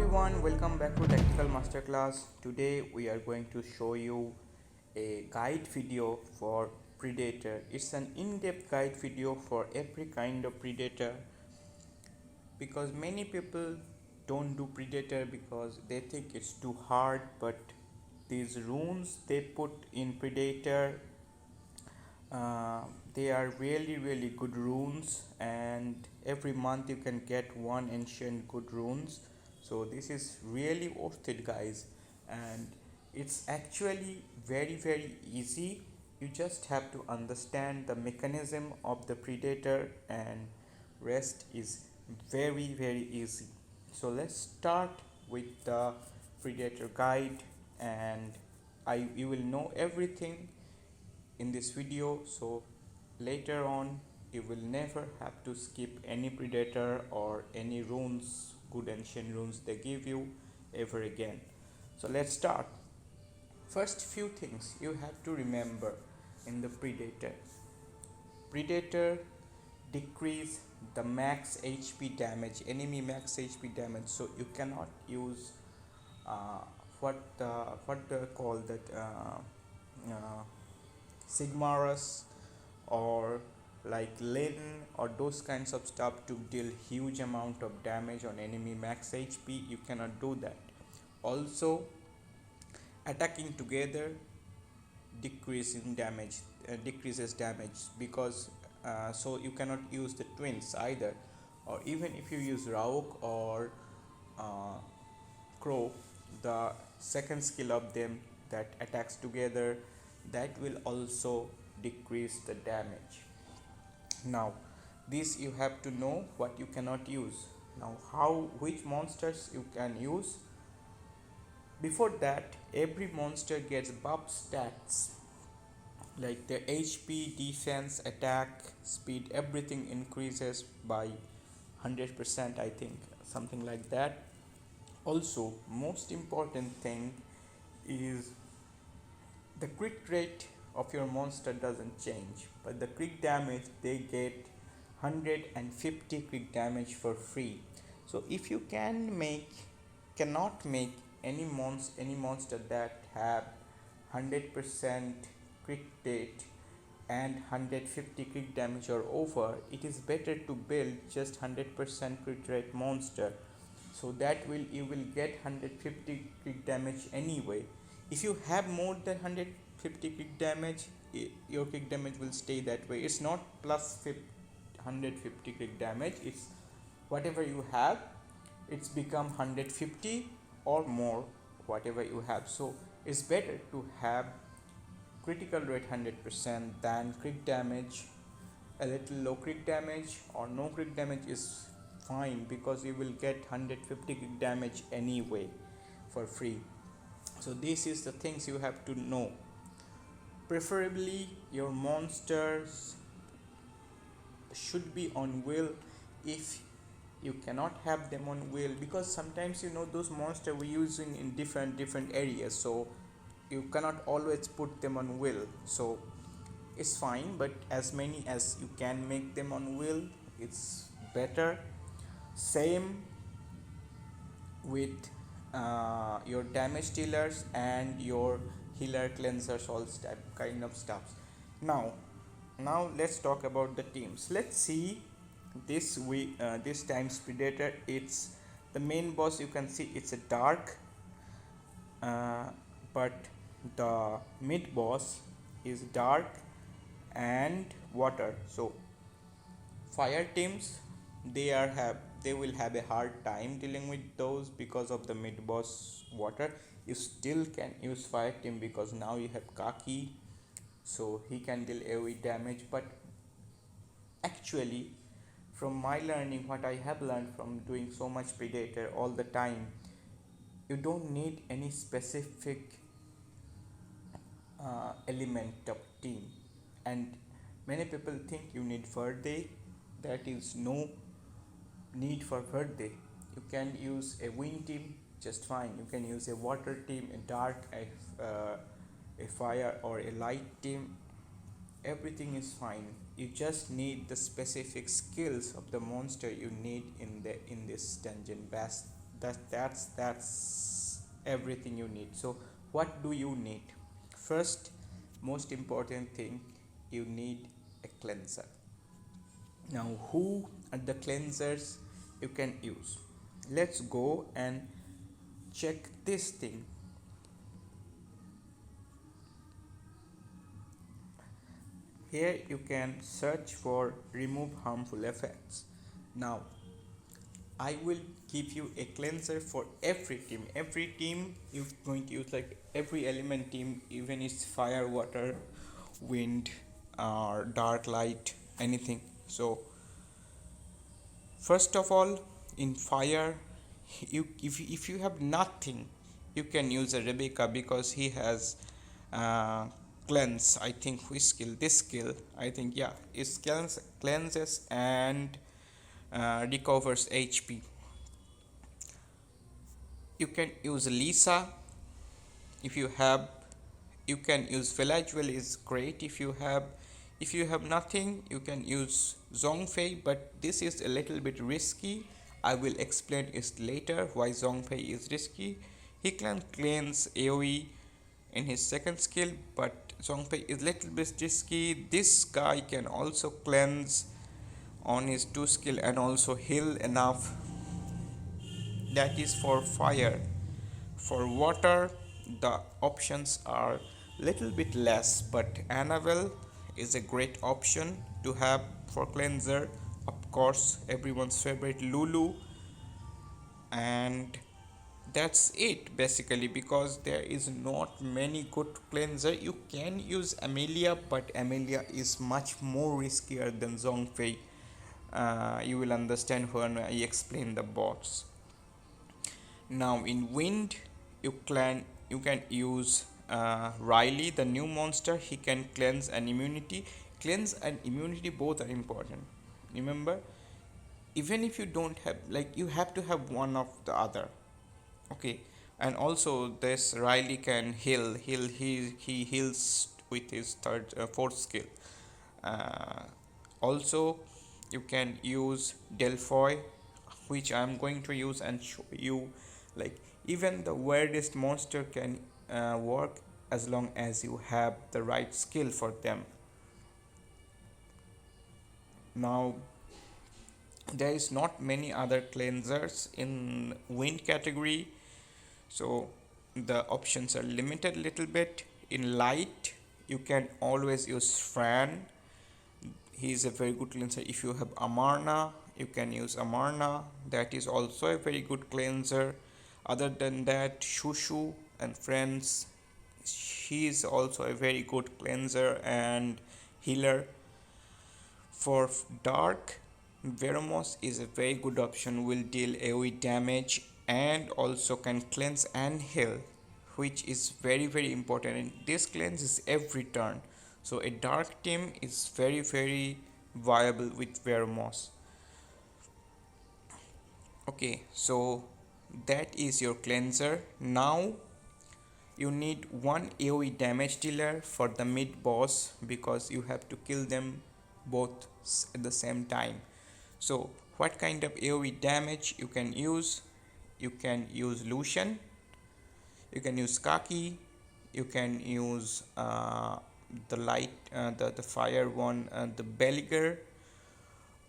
everyone, welcome back to Tactical Masterclass. Today we are going to show you a guide video for Predator. It's an in-depth guide video for every kind of Predator because many people don't do Predator because they think it's too hard, but these runes they put in Predator, uh, they are really good runes, and every month you can get one ancient good runes. So this is really worth it, guys, and it's actually very easy. You just have to understand the mechanism of the Predator, and rest is very easy. So let's start with the Predator guide, and you will know everything in this video, so later on you will never have to skip any Predator or any runes, good ancient runes they give you, ever again. So let's start. First, few things you have to remember in the Predator decrease the max HP damage, enemy max HP damage, so you cannot use uh, what they call that uh, Sigmarus or like Lin or those kinds of stuff to deal huge amount of damage on enemy max HP. You cannot do that. Also, attacking together decreases damage because so you cannot use the twins either, or even if you use Rauk or uh, Crow, the second skill of them that attacks together, that will also decrease the damage. Now this you have to know what you cannot use. Now how, which monsters you can use. Before that, every monster gets buff stats like their HP, defense, attack, speed, everything increases by 100%, I think, something like that. Also, most important thing is the crit rate of your monster doesn't change, but the crit damage they get 150 crit damage for free. So if you cannot make any monster that have 100% crit rate and 150 crit damage or over, it is better to build just 100% crit rate monster, so that will you will get 150 crit damage anyway. If you have more than 150 crit damage, your crit damage will stay that way. It's not plus 150 crit damage, it's whatever you have, it's become 150 or more, whatever you have. So it's better to have critical rate 100% than crit damage a little low. Crit damage or no crit damage is fine because you will get 150 crit damage anyway for free. So this is the things you have to know. Preferably your monsters should be on wheel if you cannot have them on wheel, because sometimes those monsters we're using in different areas, so you cannot always put them on wheel. So it's fine, but as many as you can make them on wheel, it's better. Same with your damage dealers and your healer, cleansers, all type kind of stuff. Now let's talk about the teams. Let's see this time's Predator. It's the main boss. You can see it's a dark, but the mid boss is dark and water. So fire teams, they will have a hard time dealing with those because of the mid boss water. You still can use fire team because now you have Kaki, so he can deal AoE damage. But actually, from my learning, what I have learned from doing so much Predator all the time, you don't need any specific element of team. And many people think you need Verde. That is no need for Verde. You can use a wind team just fine. You can use a water team, a dark, a fire or a light team. Everything is fine. You just need the specific skills of the monster you need in this dungeon That's everything you need. So what do you need? First, most important thing, you need a cleanser. Now, who are the cleansers you can use? Let's go and check this thing. Here you can search for remove harmful effects. Now, I will give you a cleanser for every team. Every team you're going to use, like every element team, even it's fire, water, wind, or dark light, anything. So first of all, in fire, if you have nothing, you can use a Rebecca because he has uh, cleanse. I think which skill? This skill. I think yeah, it cleanses and recovers HP. You can use Lisa if you have. You can use Villagewell is great if you have. If you have nothing, you can use Zhongfei, but this is a little bit risky. I will explain it later why Zhongfei is risky. He can cleanse AoE in his second skill, but Zhongfei is little bit risky. This guy can also cleanse on his 2 skill and also heal enough. That is for fire. For water, the options are little bit less, but Annabelle is a great option to have for cleanser. Of course, everyone's favorite Lulu, and that's it basically, because there is not many good cleanser. You can use Amelia, but Amelia is much more riskier than Zhongfei. You will understand when I explain the bots. Now in wind, you can use Riley, the new monster. He can cleanse and immunity. Cleanse and immunity both are important. Remember, even if you don't have, like, you have to have one of the other. Okay, and also this Riley can heal. He heals with his fourth skill. Uh, Also, you can use Delphoy, which I am going to use and show you. Like, even the weirdest monster can work as long as you have the right skill for them. Now, there is not many other cleansers in wind category, so the options are limited a little bit. In light, you can always use Fran. He is a very good cleanser. If you have Amarna, you can use Amarna. That is also a very good cleanser. Other than that, Shushu and friends, she is also a very good cleanser and healer. For dark, Veromos is a very good option, will deal AoE damage and also can cleanse and heal, which is very important, and this cleanse is every turn. So a dark team is very viable with Veromos. Okay, so that is your cleanser. Now you need one AoE damage dealer for the mid boss, because you have to kill them both at the same time. So what kind of AoE damage you can use? You can use Lucian, you can use Kaki, you can use the light, the fire one, the Beliger,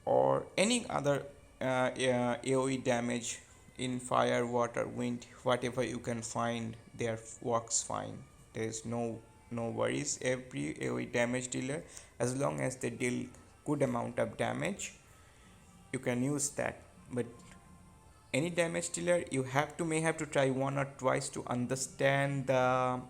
or any other AoE damage in fire, water, wind, whatever you can find there works fine. There is no worries. Every AoE damage dealer, as long as they deal good amount of damage, you can use that. But any damage dealer, you may have to try one or twice to understand the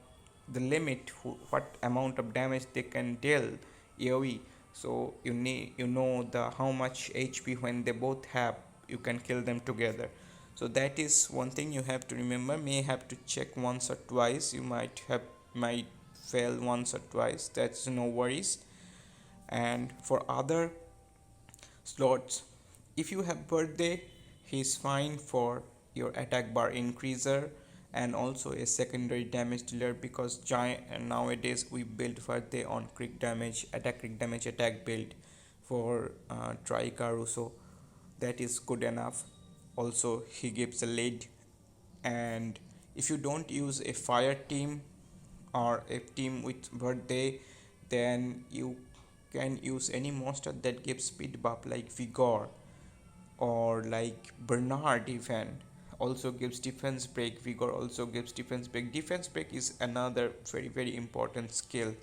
limit, what amount of damage they can deal AoE. So you know the how much HP when they both have, you can kill them together. So that is one thing you have to remember. May have to check once or twice. You might fail once or twice. That's no worries. And for other slots, if you have birthday, he's fine for your attack bar increaser and also a secondary damage dealer, because giant, and nowadays we build birthday on crit damage attack build for Trikaru, so that is good enough. Also he gives a lead And if you don't use a fire team or a team with birthday, then you can use any monster that gives speed buff like Vigor or like Bernard even also gives defense break. Vigor also gives defense break. Defense break is another very important skill.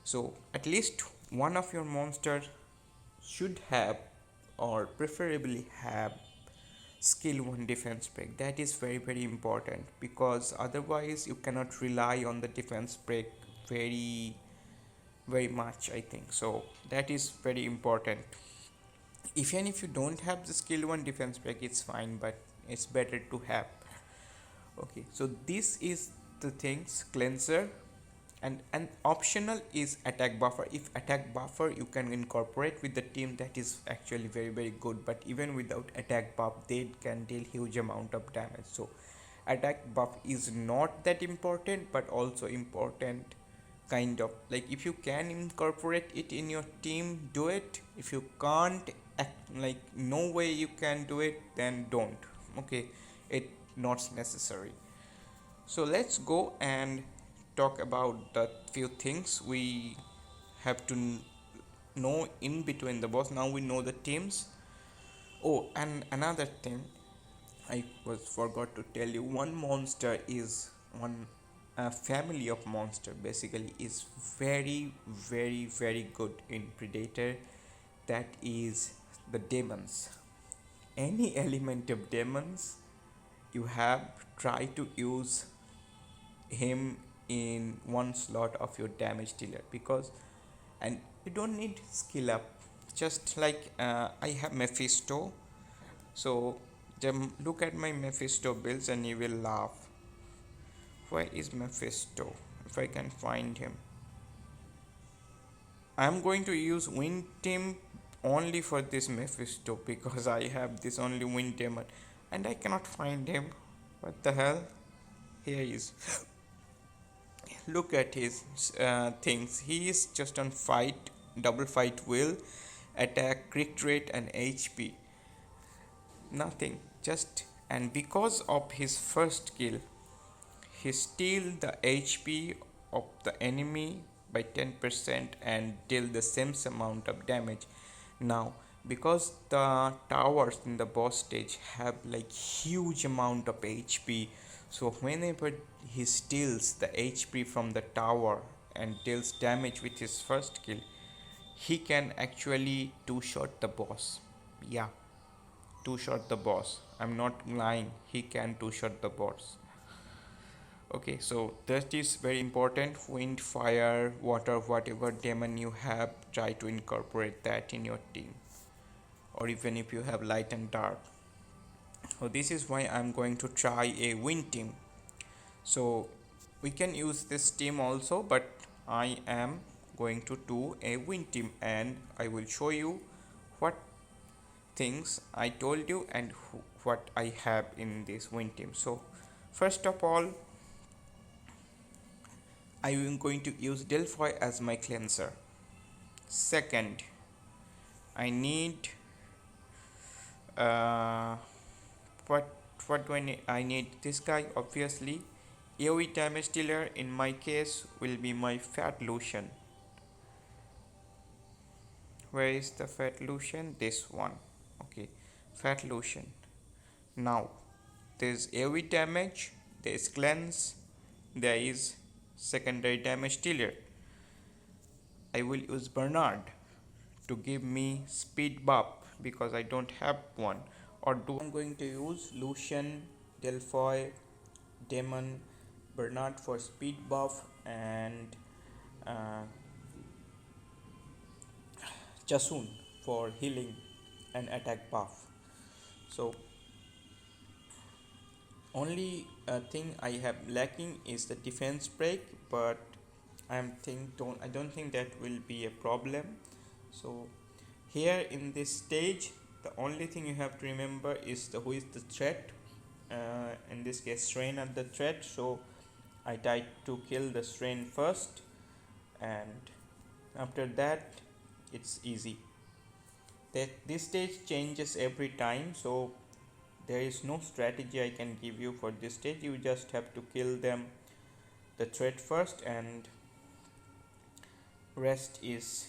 So at least one of your monster should have or preferably have skill 1 defense break. That is very important, because otherwise you cannot rely on the defense break very much, I think. So that is very important. Even if you don't have the skill 1 defense break, it's fine, but it's better to have. Okay, so this is the things: cleanser, and optional is attack buffer. If attack buffer you can incorporate with the team, that is actually very good, but even without attack buff they can deal huge amount of damage. So attack buff is not that important, but also important, kind of. Like, if you can incorporate it in your team, do it. If you can't, like no way you can do it, then don't. Okay, it not necessary. So let's go and talk about the few things we have to know in between the boss. Now we know the teams. Oh, and another thing I was forgot to tell you. One monster is one family of monster basically is very good in Predator. That is the demons. Any element of demons you have, try to use him in one slot of your damage dealer, because and you don't need skill up. Just like I have Mephisto, so look at my Mephisto builds and you will laugh. Where is Mephisto? If I can find him, I'm going to use Wind Team only for this Mephisto, because I have this only Wind Demon and I cannot find him. What the hell? Here he is. Look at his things. He is just on fight, double fight will, attack, crit rate, and HP. Nothing. Just, and because of his first kill, he steal the HP of the enemy by 10% and deal the same amount of damage. Now, because the towers in the boss stage have like huge amount of HP, so whenever he steals the HP from the tower and deals damage with his first kill, he can actually two-shot the boss. Yeah, two-shot the boss. I'm not lying. He can two-shot the boss. Okay, so that is very important. Wind, fire, water, whatever demon you have, try to incorporate that in your team. Or even if you have light and dark. So this is why I'm going to try a wind team. So we can use this team also, but I am going to do a wind team, and I will show you what things I told you and what I have in this wind team. So first of all, I am going to use Delphi as my cleanser. Second, I need what do I need? I need this guy, obviously. AoE damage dealer in my case will be my Fat Lucian. Where is the Fat Lucian? This one. Okay, Fat Lucian. Now there's AoE damage, there's cleanse, there is secondary damage dealer. I will use Bernard to give me speed buff because I don't have one. Or do I'm going to use Lucian, Delphi, Demon, Bernard for speed buff, and Chasun for healing and attack buff. So only thing I have lacking is the defense break, but I don't think that will be a problem. So here in this stage, the only thing you have to remember is who is the threat. In this case, Strain at the threat. So I tried to kill the Strain first, and after that it's easy. That this stage changes every time, so There is no strategy I can give you for this stage. You just have to kill them, the threat first, and rest is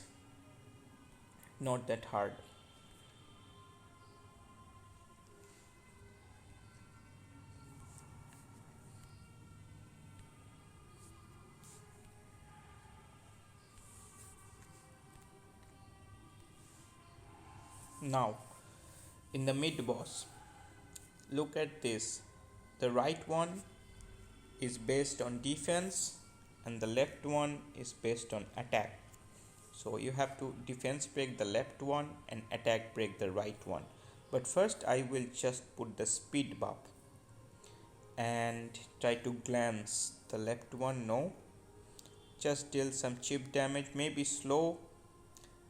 not that hard. Now, in the mid boss, look at this. The right one is based on defense and the left one is based on attack. So you have to defense break the left one and attack break the right one. But first I will just put the speed buff and try to glance the left one. No, just deal some chip damage, maybe slow,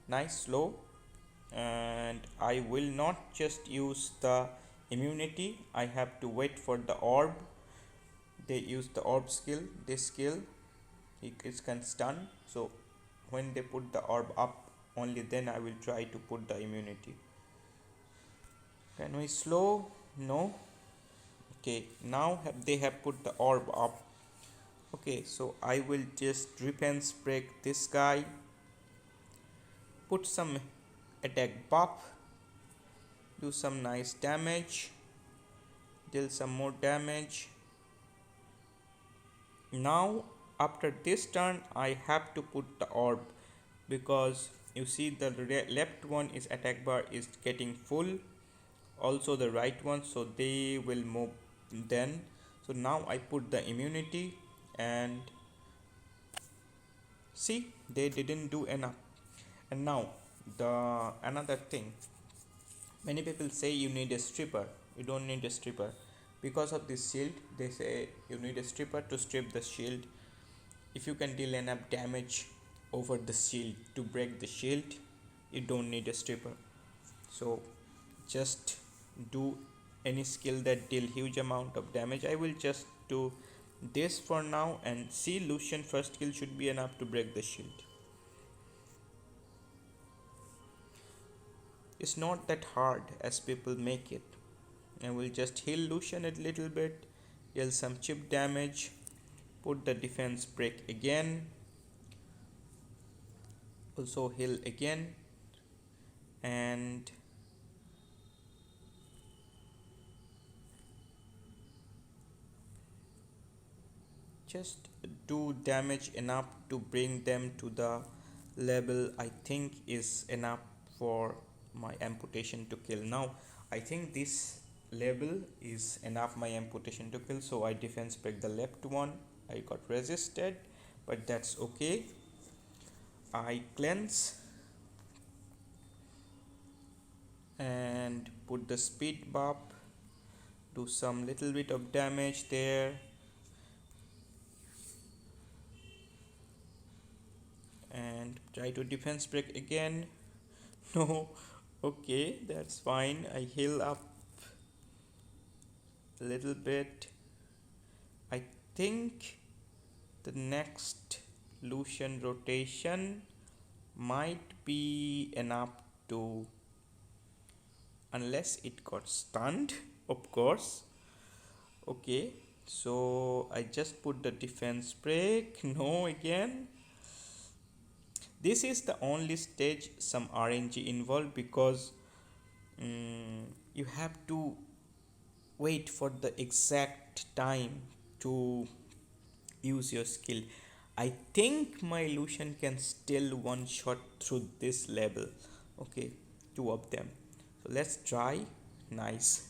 nice slow. And I will not just use the immunity, I have to wait for the orb. They use the orb skill, this skill it can stun, so when they put the orb up, only then I will try to put the immunity. Can we slow? No. Okay, now they have put the orb up. Okay, so I will just defense break this guy, put some attack buff, do some nice damage, deal some more damage. Now after this turn I have to put the orb, because you see the left one is attack bar is getting full, also the right one, so they will move then. So now I put the immunity and see, they didn't do enough. And now the another thing, many people say you need a stripper. You don't need a stripper because of this shield. They say you need a stripper to strip the shield. If you can deal enough damage over the shield to break the shield, you don't need a stripper. So just do any skill that deal huge amount of damage. I will just do this for now, and see, Lucian first kill should be enough to break the shield. It's not that hard as people make it. And we'll just heal Lucian a little bit, deal some chip damage, put the defense break again, also heal again, and just do damage enough to bring them to the level I think is enough for my amputation to kill. Now I think this level is enough my amputation to kill, so I defense break the left one. I got resisted, but that's okay. I cleanse and put the speed buff, do some little bit of damage there, and try to defense break again. No, okay, that's fine. I heal up a little bit. I think the next Lucian rotation might be enough to, unless it got stunned, of course. Okay, so I just put the defense break. No, again. This is the only stage some RNG involved, because you have to wait for the exact time to use your skill. I think my Lucian can still one shot through this level. Okay, two of them. So let's try. Nice.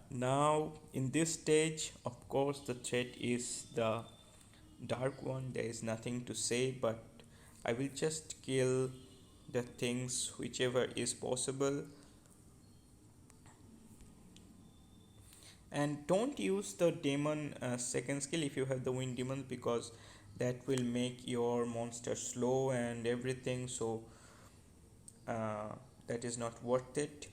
Now in this stage, of course, the threat is the dark one. There is nothing to say, but I will just kill the things whichever is possible. And don't use the demon second skill if you have the wind demons, because that will make your monster slow and everything, so that is not worth it.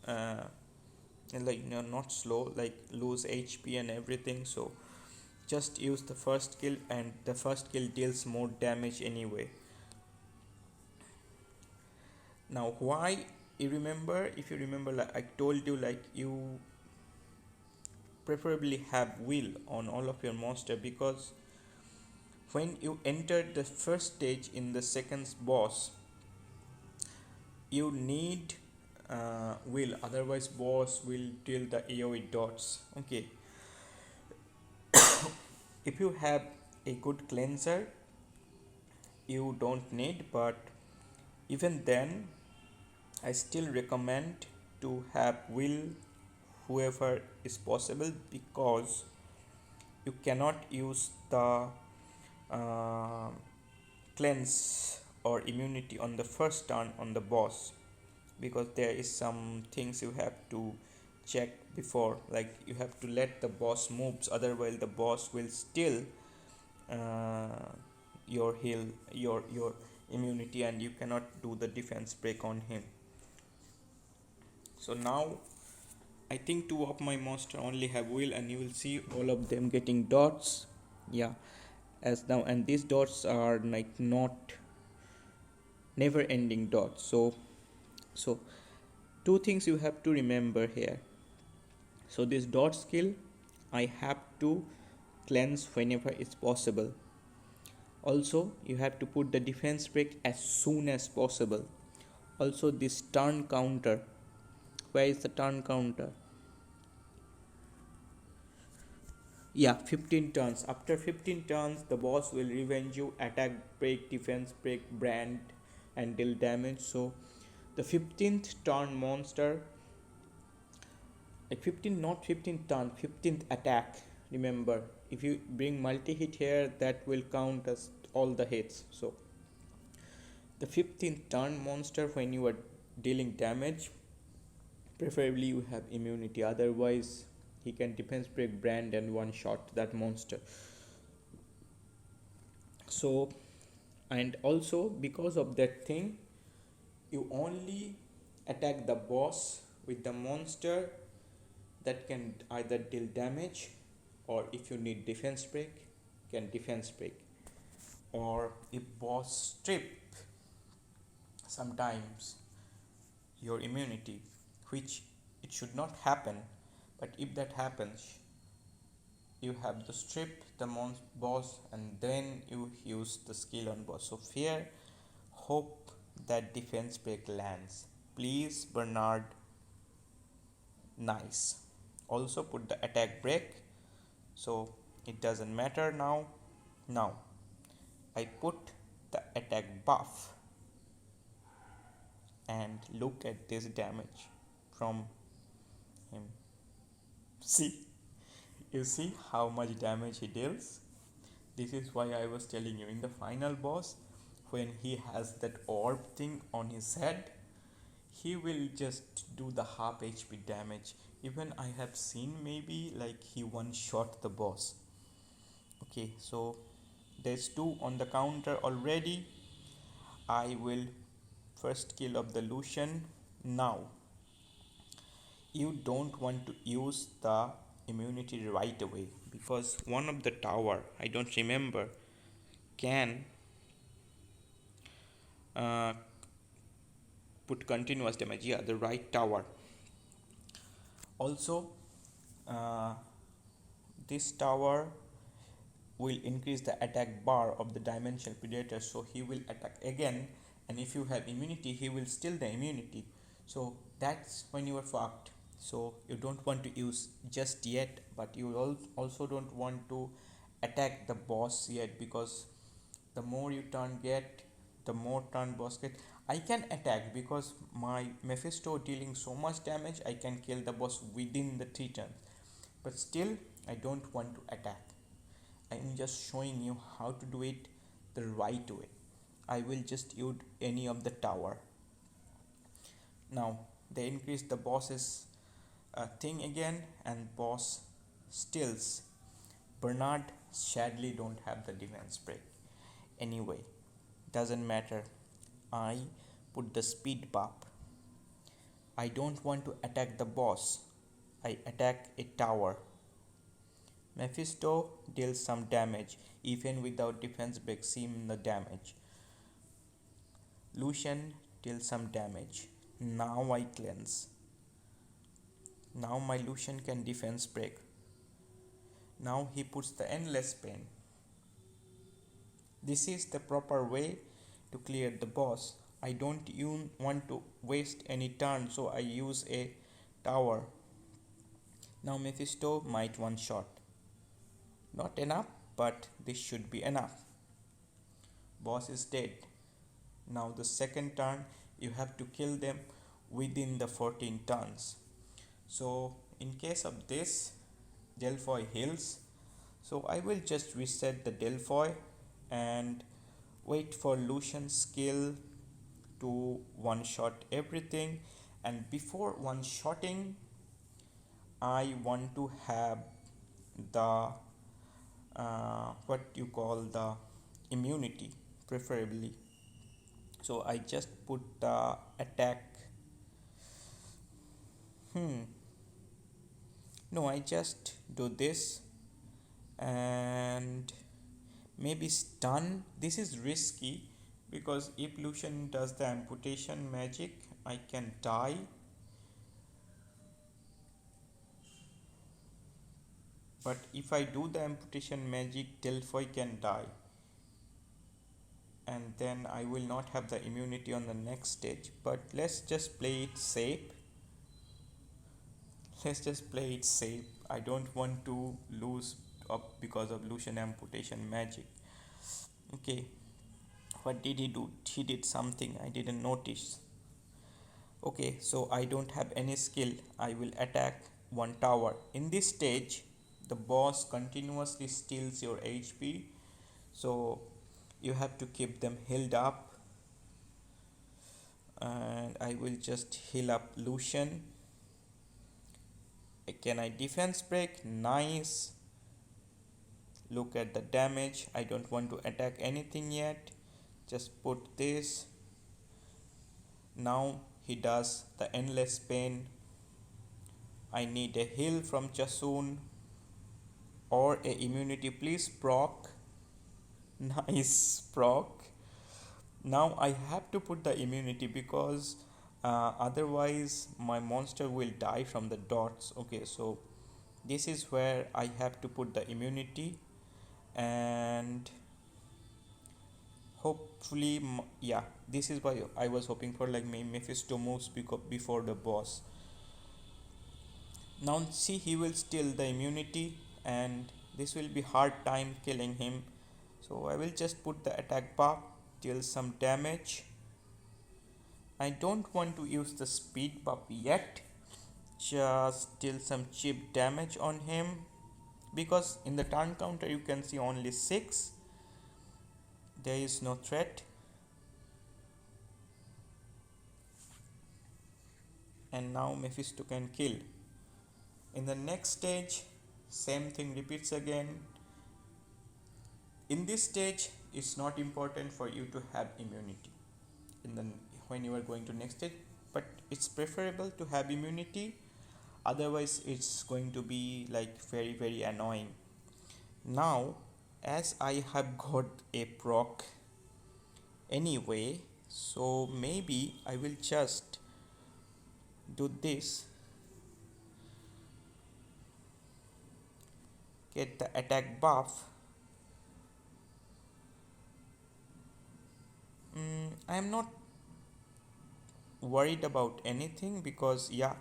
And like, no, not slow, like lose HP and everything. So just use the first skill, and the first skill deals more damage anyway. Now why if you remember, like I told you, like you preferably have will on all of your monster, because when you enter the first stage in the second boss, you need will, otherwise boss will deal the AoE dots. Okay, if you have a good cleanser you don't need, but even then I still recommend to have will whoever is possible, because you cannot use the uh, cleanse or immunity on the first turn on the boss, because there is some things you have to check before, like you have to let the boss moves, otherwise the boss will still uh, your heal your immunity and you cannot do the defense break on him. So now I think two of my monster only have will, and you will see all of them getting dots. Yeah, as now, and these dots are like not never ending dots. So two things you have to remember here. So this dot skill I have to cleanse whenever it's possible. Also you have to put the defense break as soon as possible. Also this turn counter, where is the turn counter? Yeah, 15 turns. After 15 turns the boss will revenge you, attack break, defense break, brand, and deal damage. So the 15th turn monster, like 15, not 15th turn, 15th attack, remember, if you bring multi-hit here that will count as all the hits. So the 15th turn monster, when you are dealing damage, preferably you have immunity, otherwise he can defense break, brand, and one shot that monster. So, and also because of that thing, you only attack the boss with the monster that can either deal damage, or if you need defense break, can defense break. Or if boss strip sometimes your immunity, which it should not happen, but if that happens, you have to strip the boss and then you use the skill on boss. So fear, hope that defense break lands. Please Bernard, nice. Also put the attack break, so it doesn't matter now. Now I put the attack buff, and look at this damage from him. See, you see how much damage he deals. This is why I was telling you, in the final boss, when he has that orb thing on his head, he will just do the half HP damage. Even I have seen maybe like he one shot the boss. Okay, so there's two on the counter already. I will first kill of the Lucian. Now you don't want to use the immunity right away, because one of the tower, I don't remember, can uh, put continuous damage. Yeah, the right tower. Also this tower will increase the attack bar of the dimensional predator, so he will attack again, and if you have immunity he will steal the immunity. So that's when you are fucked. So you don't want to use just yet, but you also don't want to attack the boss yet, because the more you turn get, the more turn boss get. I can attack because my Mephisto dealing so much damage, I can kill the boss within the 3 turns, but still I don't want to attack. I'm just showing you how to do it the right way. I will just use any of the tower. Now they increase the boss's thing again, and boss stills. Bernard sadly don't have the defense break. Anyway, doesn't matter. I put the speed buff. I don't want to attack the boss. I attack a tower. Mephisto deals some damage even without defense break, seeing the damage. Lucian deals some damage. Now I cleanse. Now my Lucian can defense break. Now he puts the endless pain. This is the proper way to clear the boss. I don't even want to waste any turn, so I use a tower. Now Mephisto might one shot. Not enough, but this should be enough. Boss is dead. Now the second turn you have to kill them within the 14 turns. So in case of this, Delphoid heals. So I will just reset the Delphoid and wait for Lucian's skill to one shot everything. And before one shotting, I want to have the what you call the immunity preferably. So I just put the attack. No, I just do this and maybe stun. This is risky because if Lucian does the amputation magic, I can die. But if I do the amputation magic, Delphoid can die. And then I will not have the immunity on the next stage. But let's just play it safe. I don't want to lose up because of Lucian amputation magic. Okay, what did he do? He did something I didn't notice. Okay, so I don't have any skill. I will attack one tower. In this stage, the boss continuously steals your HP, so you have to keep them healed up. And I will just heal up Lucian. Can I defense break? Nice. Look at the damage. I don't want to attack anything yet. Just put this. Now he does the endless pain. I need a heal from Chasun or a immunity, please proc. Nice proc. Now I have to put the immunity because otherwise my monster will die from the dots. Okay, so this is where I have to put the immunity, and hopefully yeah, this is why I was hoping for like Mephisto moves before the boss. Now see, he will steal the immunity and this will be hard time killing him, so I will just put the attack buff, deal some damage. I don't want to use the speed buff yet, just deal some cheap damage on him because in the turn counter you can see only 6. There is no threat, and now Mephisto can kill. In the next stage, same thing repeats again. In this stage, it's not important for you to have immunity when you are going to next stage, but it's preferable to have immunity, otherwise it's going to be like very annoying. Now as I have got a proc anyway, so maybe I will just do this, get the attack buff. I am not worried about anything because yeah,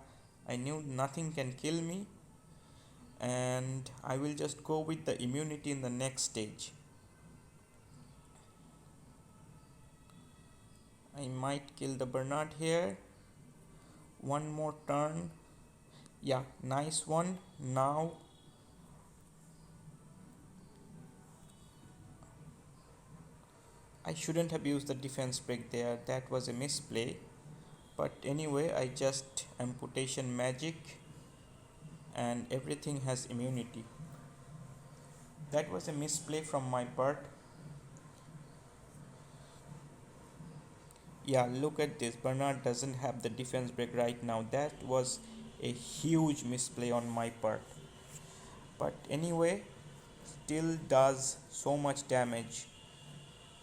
I knew nothing can kill me, and I will just go with the immunity in the next stage. I might kill the Bernard here. One more turn. Yeah, nice one. Now I shouldn't have used the defense break there. That was a misplay. But anyway, I just amputation magic and everything has immunity. That was a misplay from my part. Yeah, look at this. Bernard doesn't have the defense break right now. That was a huge misplay on my part. But anyway, still does so much damage.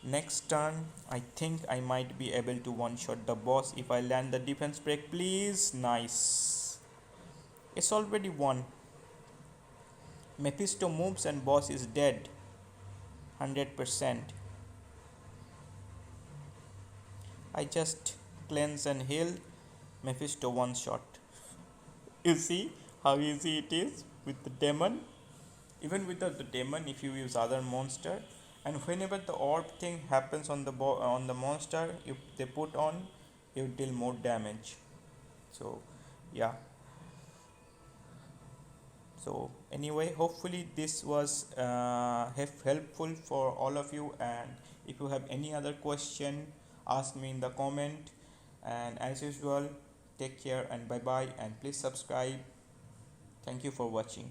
Next turn, I think I might be able to one shot the boss if I land the defense break. Please, nice. It's already won. Mephisto moves and boss is dead. 100%. I just cleanse and heal. Mephisto one shot. You see how easy it is with the demon? Even without the demon, if you use other monster, and whenever the orb thing happens on the on the monster, if they put on, you deal more damage. So yeah. So anyway, hopefully this was helpful for all of you, and if you have any other question, ask me in the comment. And as usual, take care and bye bye, and please subscribe. Thank you for watching.